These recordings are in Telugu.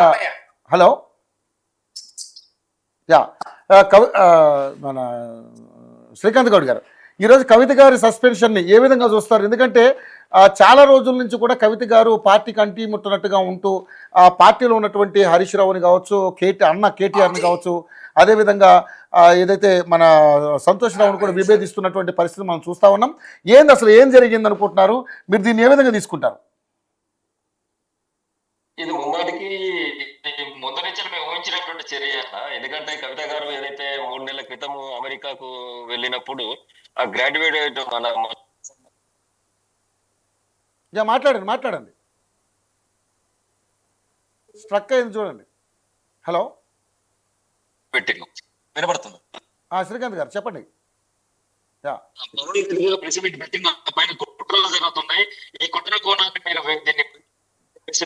హలో. యా. మన శ్రీకాంత్ గౌడ్ గారు, ఈరోజు కవిత గారి సస్పెన్షన్ని ఏ విధంగా చూస్తారు? ఎందుకంటే చాలా రోజుల నుంచి కూడా కవిత గారు పార్టీకి అంటి ముట్టనట్టుగా ఉంటూ ఆ పార్టీలో ఉన్నటువంటి హరీష్ రావుని కావచ్చు, కేటీఆర్ని కావచ్చు, అదేవిధంగా ఏదైతే మన సంతోష్ రావుని కూడా విభేదిస్తున్నటువంటి పరిస్థితి మనం చూస్తూ ఉన్నాం. ఏంది అసలు ఏం జరిగింది అనుకుంటున్నారు? మీరు దీన్ని ఏ విధంగా తీసుకుంటారు? ఇది ముమ్మాటికి ముందు నుంచి మేము ఊహించినటువంటి చర్య అన్న. ఎందుకంటే కవిత గారు ఏదైతే 3 నెలల క్రితం అమెరికాకు వెళ్ళినప్పుడు ఆ గ్రాడ్యుయేట్ మాట్లాడండి. స్ట్రక్ అయింది చూడండి. హలో, పెట్టిండు. వినపడుతుంది శ్రీకాంత్ గారు చెప్పండి. ప్రెస్ మీట్ పెట్టి పైన కుట్రలు జరుగుతున్నాయి. ఈ కుట్ర కోణాన్ని మీరు దీన్ని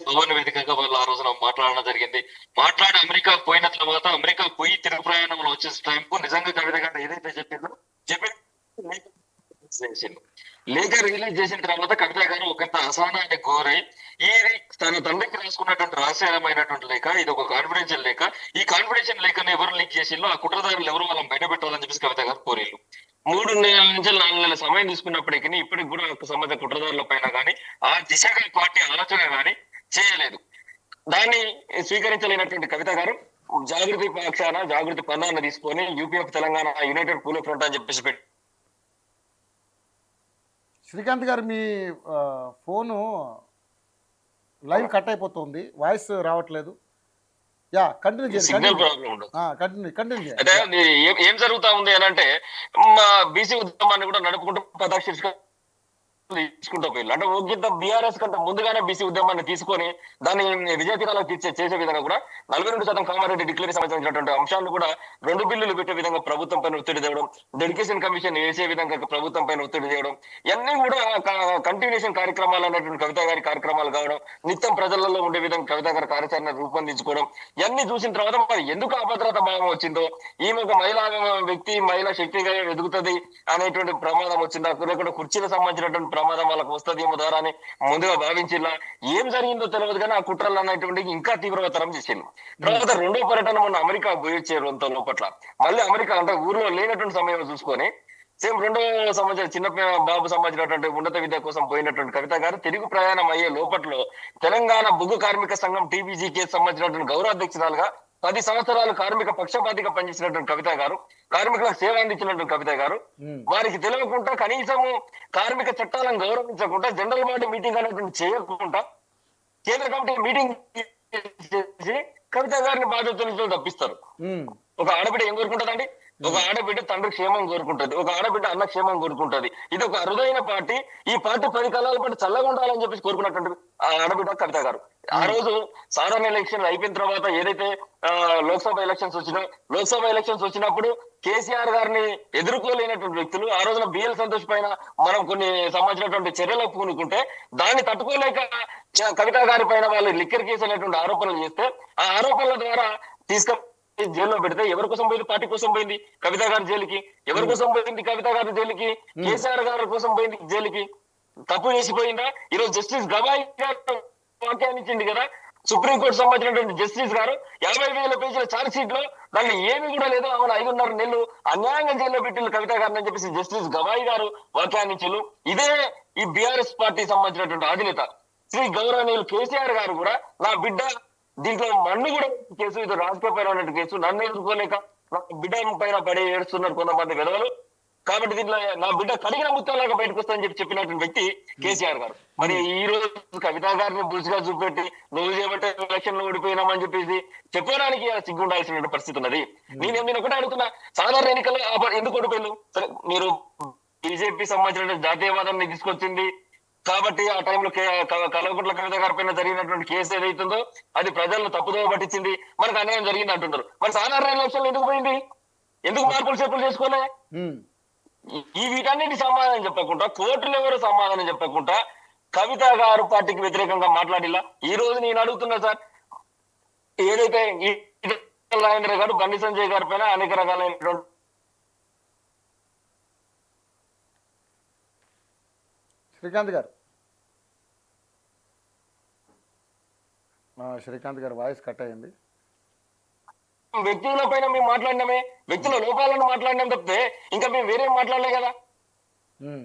భవన్ వేదికగా వాళ్ళు ఆ రోజున మాట్లాడడం జరిగింది. మాట్లాడి అమెరికా పోయిన తర్వాత అమెరికా పోయి తిరుగు ప్రయాణంలో వచ్చే టైంకు నిజంగా కవిత గారు ఏదైతే చెప్పిందో లేఖ రిలీజ్ చేసిన తర్వాత కవిత గారు ఒకంత అసహనానికి కోరై ఇది తన తండ్రికి రాసుకున్నటువంటి రహస్యమైనటువంటి లేఖ, ఇది ఒక కాన్ఫిడెన్షియల్ లేఖ. ఈ కాన్ఫిడెన్షియల్ లేఖను ఎవరు లీక్ చేసిందో ఆ కుట్రదారులు ఎవరు వాళ్ళని బయట పెట్టాలని చెప్పేసి కవిత గారు కోరిళ్ళు. 3 నెలల నుంచి 4 నెలల సమయం తీసుకున్నప్పటికీ ఇప్పటికి కూడా సంబంధిత కుట్రదారుల పైన కానీ ఆ దిశగా పార్టీ ఆలోచన కానీ చేయలేదు. దాన్ని స్వీకరించలేనటువంటి కవిత గారు జాగృతి పక్షాన జాగృతి పన్నాన్ని తీసుకొని UPF Telangana United pool front అని చెప్పేసి పెట్టి. శ్రీకాంత్ గారు, మీ ఫోను లైవ్ కట్ అయిపోతుంది, వాయిస్ రావట్లేదు. కంటిన్యూ చేయండి. అయితే ఏం జరుగుతా ఉంది అని అంటే మా బీసీ ఉద్యమాన్ని కూడా నడుపుకుంటూ పదాక్ష తీసుకుంటూ పోయి అంటే ఒకంత బీఆర్ఎస్ కంటే ముందుగానే బీసీ ఉద్యమాన్ని తీసుకొని దాన్ని విజయ తీరాలకు చేసే విధంగా కూడా 42% కామారెడ్డి డిక్లరేషన్ సంబంధించినటువంటి అంశాలను కూడా 2 బిల్లులు పెట్టే విధంగా ప్రభుత్వం పైన ఒత్తిడి తేవడం, డెడికేషన్ కమిషన్ వేసే విధంగా ప్రభుత్వం పైన ఒత్తిడి చేయడం, ఇవన్నీ కూడా కంటిన్యూషన్ కార్యక్రమాలు అనేటువంటి కవిత గారి కార్యక్రమాలు కావడం, నిత్యం ప్రజలలో ఉండే విధంగా కవిత గారి కార్యాచరణ రూపొందించుకోవడం, ఇవన్నీ చూసిన తర్వాత మరి ఎందుకు అభద్రత భావం వచ్చిందో, ఈమె ఒక మహిళా వ్యక్తి మహిళా శక్తిగా ఎదుగుతుంది అనేటువంటి ప్రమాదం వచ్చిందా, లేకుంటే కుర్చీలకు సంబంధించినటువంటి ప్రమాదం వాళ్ళకు వస్తుందేమో ద్వారా అని ముందుగా భావించిలా. ఏం జరిగిందో తెలియదు కానీ ఆ కుట్రలు అనేటువంటి ఇంకా తీవ్రతరం చేసింది. తర్వాత 2వ పర్యటన మొన్న అమెరికా పోయొచ్చారు. అంత లోపట్ల మళ్ళీ అమెరికా అంటే ఊర్లో లేనటువంటి సమయం చూసుకొని సేమ్ 2వ సంవత్సరం చిన్న బాబు సంబంధించినటువంటి ఉన్నత విద్య కోసం పోయినటువంటి కవిత గారు తిరుగు ప్రయాణం అయ్యే లోపట్లో తెలంగాణ బొగ్గు కార్మిక సంఘం టీబీజీకి సంబంధించినటువంటి గౌరవాధ్యక్షురాలుగా 10 సంవత్సరాలు కార్మిక పక్షపాతిగా పనిచేసినటువంటి కవిత గారు, కార్మికులకు సేవ అందించినటువంటి కవిత గారు, వారికి తెలియకుండా కనీసము కార్మిక చట్టాలను గౌరవించకుండా జనరల్ బాడీ మీటింగ్ అనేటువంటి చేయకుండా కేంద్ర కమిటీ మీటింగ్ చేసి కవిత గారిని బాధ్యతలతో తప్పిస్తారు. ఒక ఆడబిడ్డ ఏం కోరుకుంటుందండి? ఒక ఆడబిడ్డ తండ్రి క్షేమం కోరుకుంటది, ఒక ఆడబిడ్డ అన్న క్షేమం కోరుకుంటది. ఇది ఒక అరుదైన పార్టీ. ఈ పార్టీ 10 కాలాల పాటు చల్లగా ఉండాలని చెప్పేసి కోరుకున్నటువంటి ఆ ఆడబిడ్డ కవిత గారు. ఆ రోజు సాధారణ ఎలక్షన్ అయిపోయిన తర్వాత ఏదైతే లోక్సభ ఎలక్షన్స్ వచ్చినప్పుడు కేసీఆర్ గారిని ఎదుర్కోలేనటువంటి వ్యక్తులు ఆ రోజున బిఎల్ సంతోష్ పైన మనం కొన్ని సంబంధించినటువంటి చర్యలు పూనుకుంటే దాన్ని తట్టుకోలేక కవిత గారి పైన వాళ్ళు లిక్కర్ కేసు అనేటువంటి ఆరోపణలు చేస్తే ఆ ఆరోపణల ద్వారా జైల్లో పెడితే ఎవరి కోసం పోయింది? పార్టీ కోసం పోయింది కవిత గారి జైలుకి. ఎవరి కోసం పోయింది కవిత గారి జైలుకి? కేసీఆర్ గారి కోసం పోయింది జైలుకి. తప్పు చేసిపోయిందా? ఈరోజు జస్టిస్ గవాయి గారు వ్యాఖ్యానించింది కదా, సుప్రీంకోర్టు సంబంధించినటువంటి జస్టిస్ గారు 50,000 పేజీల ఛార్జ్ షీట్ లో దాన్ని ఏమి కూడా లేదు, ఆమె 5.5 నెలలు అన్యాయంగా జైల్లో పెట్టిన కవిత గారిని అని చెప్పేసి జస్టిస్ గవాయి గారు వ్యాఖ్యానించారు. ఇదే ఈ బీఆర్ఎస్ పార్టీ సంబంధించినటువంటి అధినేత శ్రీ గౌరవనీయులు కేసీఆర్ గారు కూడా నా బిడ్డ దీంట్లో మన్ను కూడా కేసు, ఇది రాజకీయ పైన కేసు, నన్ను ఎదుర్కోలేక నా బిడ్డ పైన పడి ఏడుస్తున్నారు కొంతమంది విధవలు, కాబట్టి దీంట్లో నా బిడ్డ కడిగిన ముత్తంలాగా బయటకు వస్తుందని చెప్పినటువంటి వ్యక్తి కేసీఆర్ గారు. మరి ఈ రోజు కవిత గారిని బుల్స్గా చూపెట్టి నువ్వు చేయబట్టే ఎలక్షన్ లో ఓడిపోయినామని చెప్పేసి చెప్పడానికి సిగ్గుండాల్సిన పరిస్థితి ఉన్నది. నేను ఒకటే అడుగుతున్నా, సాధారణ ఎన్నికల్లో ఎందుకు ఓడిపోయింది? సరే, మీరు బీజేపీ సంబంధించిన జాతీయవాదాన్ని తీసుకొచ్చింది కాబట్టి ఆ టైంలో కల్వకుంట్ల కవిత గారి పైన జరిగినటువంటి కేసు ఏదైతుందో అది ప్రజలను తప్పుదోవ పట్టించింది, మనకు అన్యాయం జరిగింది అంటున్నారు. మరి సాధారణ ఎలక్షన్లు ఎందుకు పోయింది? ఎందుకు మార్పులు చేర్పులు చేసుకోలే? ఈ వీటన్నిటి సమాధానం చెప్పకుండా, కోర్టులు ఎవరు సమాధానం చెప్పకుండా కవిత గారు పార్టీకి వ్యతిరేకంగా మాట్లాడిలా. ఈ రోజు నేను అడుగుతున్నా సార్, ఏదైతే రాజేంద్ర గారు బండి సంజయ్ గారి పైన అనేక రకాలైనటువంటి శ్రీకాంత్ గారు శ్రీకాంత్ గారి వాయిస్ కట్ అయింది. వ్యక్తుల పైన మేము మాట్లాడినామే, వ్యక్తుల లోపాలను మాట్లాడినాం తప్పితే ఇంకా మేము వేరేం మాట్లాడలే కదా, ఉమ్,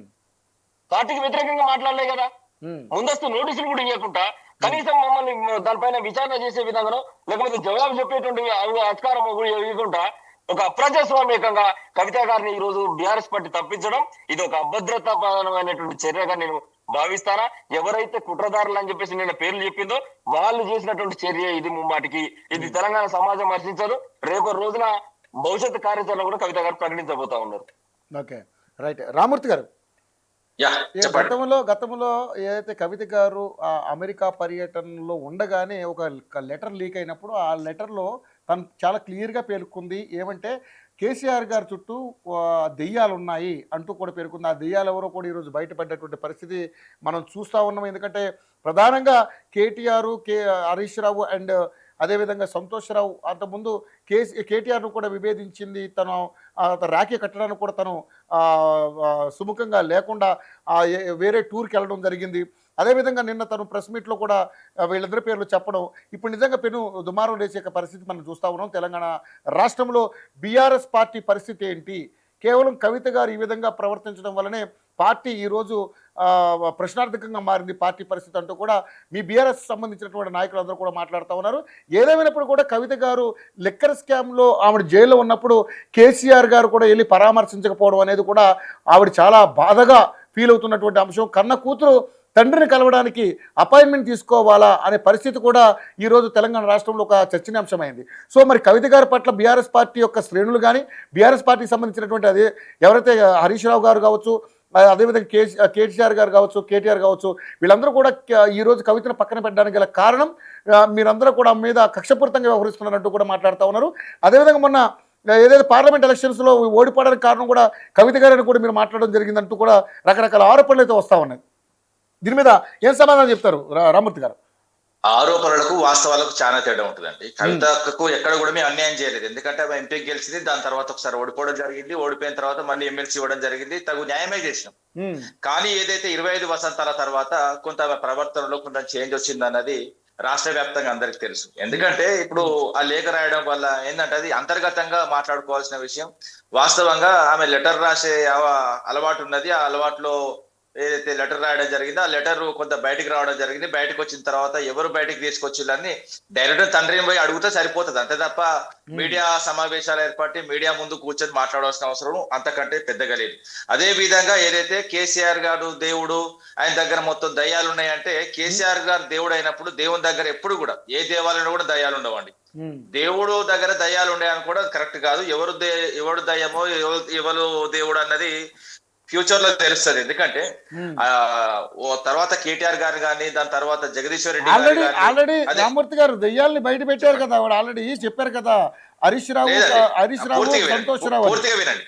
పార్టీకి వ్యతిరేకంగా మాట్లాడలే కదా. ఉమ్, ముందస్తు నోటీసులు కూడా ఇవ్వకుండా కనీసం మమ్మల్ని దానిపైన విచారణ చేసే విధంగానో లేకపోతే జవాబు చెప్పేటువంటి అధికారం ఇవ్వకుండా ఒక అప్రజాస్వామికంగా కవిత గారిని ఈ రోజు బీఆర్ఎస్ పార్టీ తప్పించడం ఇది ఒక అభద్రతాపరమైనటువంటి చర్యగా నేను భావిస్తానా. ఎవరైతే కుట్రదారులు అని చెప్పేసి నేను పేర్లు చెప్పిందో వాళ్ళు చేసినటువంటి చర్య ఇది ముమ్మాటికి. ఇది తెలంగాణ సమాజం హర్షించదు. రేపు రోజున భవిష్యత్ కార్యాచరణ కూడా కవిత గారు ప్రకటించబోతా ఉన్నారు. Okay, right. రామూర్తి గారు, గతంలో ఏదైతే కవిత గారు అమెరికా పర్యటనలో ఉండగానే ఒక లెటర్ లీక్ అయినప్పుడు ఆ లెటర్లో తను చాలా క్లియర్గా పేర్కొంది ఏమంటే కేసీఆర్ గారి చుట్టూ దెయ్యాలు ఉన్నాయి అంటూ కూడా పేర్కొంది. ఆ దెయ్యాలు ఎవరో కూడా ఈరోజు బయటపడ్డటువంటి పరిస్థితి మనం చూస్తూ ఉన్నాం. ఎందుకంటే ప్రధానంగా కేటీఆర్, హరీష్ రావు అండ్ అదేవిధంగా సంతోష్రావు అంతకుముందు కేటీఆర్ను కూడా విభేదించింది. తను రాఖీ కట్టడానికి కూడా తను సుముఖంగా లేకుండా వేరే టూర్కి వెళ్ళడం జరిగింది. అదేవిధంగా నిన్న తను ప్రెస్ మీట్లో కూడా వీళ్ళిద్దరి పేర్లు చెప్పడం ఇప్పుడు నిజంగా పెను దుమారం లేచే పరిస్థితి మనం చూస్తూ ఉన్నాం. తెలంగాణ రాష్ట్రంలో బీఆర్ఎస్ పార్టీ పరిస్థితి ఏంటి? కేవలం కవిత గారు ఈ విధంగా ప్రవర్తించడం వల్లనే పార్టీ ఈరోజు ప్రశ్నార్థకంగా మారింది పార్టీ పరిస్థితి అంటూ కూడా మీ బీఆర్ఎస్ సంబంధించినటువంటి నాయకులు అందరూ కూడా మాట్లాడుతూ ఉన్నారు. ఏదేమైనప్పుడు కూడా కవిత గారు లిక్కర్ స్కామ్లో ఆవిడ జైల్లో ఉన్నప్పుడు కేసీఆర్ గారు కూడా వెళ్ళి పరామర్శించకపోవడం అనేది కూడా ఆవిడ చాలా బాధగా ఫీల్ అవుతున్నటువంటి అంశం. కన్న కూతురు తండ్రిని కలవడానికి అపాయింట్మెంట్ తీసుకోవాలా అనే పరిస్థితి కూడా ఈరోజు తెలంగాణ రాష్ట్రంలో ఒక చర్చనీయాంశమైంది. సో మరి కవిత గారి పట్ల బీఆర్ఎస్ పార్టీ యొక్క శ్రేణులు కానీ బీఆర్ఎస్ పార్టీకి సంబంధించినటువంటి అదే ఎవరైతే హరీష్ రావు గారు కావచ్చు, అదేవిధంగా కేసీఆర్ గారు కావచ్చు, కేటీఆర్ కావచ్చు, వీళ్ళందరూ కూడా ఈరోజు కవితను పక్కన పెట్టడానికి గల కారణం మీరందరూ కూడా మీద కక్షపూరితంగా వ్యవహరిస్తున్నారంటూ కూడా మాట్లాడుతూ ఉన్నారు. అదేవిధంగా మొన్న ఏదైతే పార్లమెంట్ ఎలక్షన్స్లో ఓడిపోవడానికి కారణం కూడా కవిత గారిని కూడా మీరు మాట్లాడడం జరిగిందంటూ కూడా రకరకాల ఆరోపణలు అయితే వస్తూ ఉన్నాయి. దీని మీద ఏం సమాధానం చెప్తారు రామూర్తి గారు? ఆరోపణలకు వాస్తవాలకు చాలా తేడా ఉంటుందండి. కవితకు ఎక్కడ కూడా మేము అన్యాయం చేయలేదు. ఎందుకంటే ఆమె ఎంపీ గెలిచింది, దాని తర్వాత ఒకసారి ఓడిపోవడం జరిగింది, ఓడిపోయిన తర్వాత మళ్ళీ ఎమ్మెల్సీ ఇవ్వడం జరిగింది, తగు న్యాయమే చేసినాం. కానీ ఏదైతే 25 వసంతాల తర్వాత కొంత ప్రవర్తనలో కొంత చేంజ్ వచ్చింది అన్నది రాష్ట్ర వ్యాప్తంగా అందరికి తెలుసు. ఎందుకంటే ఇప్పుడు ఆ లేఖ రాయడం వల్ల ఏంటంటే అది అంతర్గతంగా మాట్లాడుకోవాల్సిన విషయం. వాస్తవంగా ఆమె లెటర్ రాసే అలవాటు ఉన్నది. ఆ అలవాటులో ఏదైతే లెటర్ రాయడం జరిగిందో ఆ లెటర్ కొంత బయటికి రావడం జరిగింది. బయటకు వచ్చిన తర్వాత ఎవరు బయటికి తీసుకొచ్చిళ్ళని డైరెక్ట్ తండ్రిని పోయి అడిగితే సరిపోతుంది. అంతే తప్ప మీడియా సమావేశాలు ఏర్పడి మీడియా ముందు కూర్చొని మాట్లాడాల్సిన అవసరం అంతకంటే పెద్దగా లేదు. అదే విధంగా ఏదైతే కేసీఆర్ గారు దేవుడు, ఆయన దగ్గర మొత్తం దయ్యాలు ఉన్నాయంటే కేసీఆర్ గారు దేవుడు అయినప్పుడు దేవుని దగ్గర ఎప్పుడు కూడా ఏ దేవాలయంలో కూడా దయ్యాలు ఉండవండి. దేవుడు దగ్గర దయ్యాలు ఉన్నాయని కూడా కరెక్ట్ కాదు. ఎవరు దయ్యమో ఎవరు దేవుడు అన్నది ఫ్యూచర్ లో తెలుస్తుంది. ఎందుకంటే తర్వాత కేటీఆర్ గారు కానీ దాని తర్వాత జగదీశ్వర్ రెడ్డి ఆల్రెడీ రామూర్తి గారు దెయ్యాలని బయట పెట్టారు కదా, ఆవిడ ఆల్రెడీ చెప్పారు కదా. హరీష్ రావు, సంతోష్ రావు పూర్తిగా వినండి.